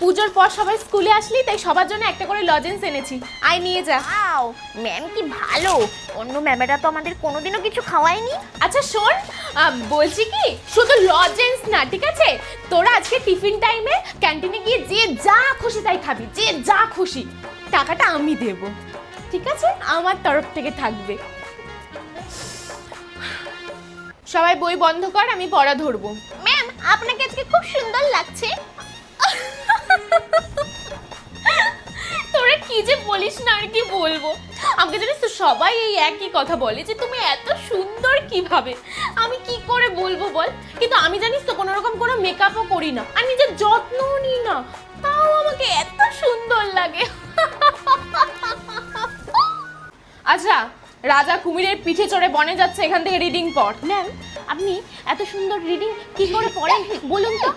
পুজোর পর সবাই স্কুলে আসলি, তাই সবার জন্য একটা করে লজেন্স এনেছি, আয় নিয়ে যা। ওয়াও, ম্যাম কি ভালো। অন্য ম্যামেরা তো আমাদের কোনোদিনও কিছু খাওয়ায়নি। আচ্ছা শোন, বলছি কি, শুধু লজেন্স না, ঠিক আছে, তোরা আজকে টিফিন টাইমে ক্যান্টিনে গিয়ে যে যা খুশি তাই খাবি, যে যা খুশি, টাকাটা আমি দেব, ঠিক আছে, আমার তরফ থেকে থাকবে। সবাই বই বন্ধ কর, আমি পড়া ধরবো। ম্যাম, আপনাকে আজকে খুব সুন্দর লাগছে। তোরা কি যে বলিস না, আর কি বলবো। আমাকে জানিস তো সবাই এই একই কথা বলে যে তুমি এত সুন্দর কিভাবে। আমি কি করে বলবো বল, কিন্তু আমি জানিস তো কোনো রকম কোনো মেকআপও করি না, আর নিজের যত্নও নিই না, তাও আমাকে এত সুন্দর লাগে। আচ্ছা, রাজা কুমিরের পিঠে চড়ে বনে যাচ্ছে, এখান থেকে রিডিং পড়। ম্যাম, আপনি এত সুন্দর রিডিং কি করে পড়েন বলুন তো।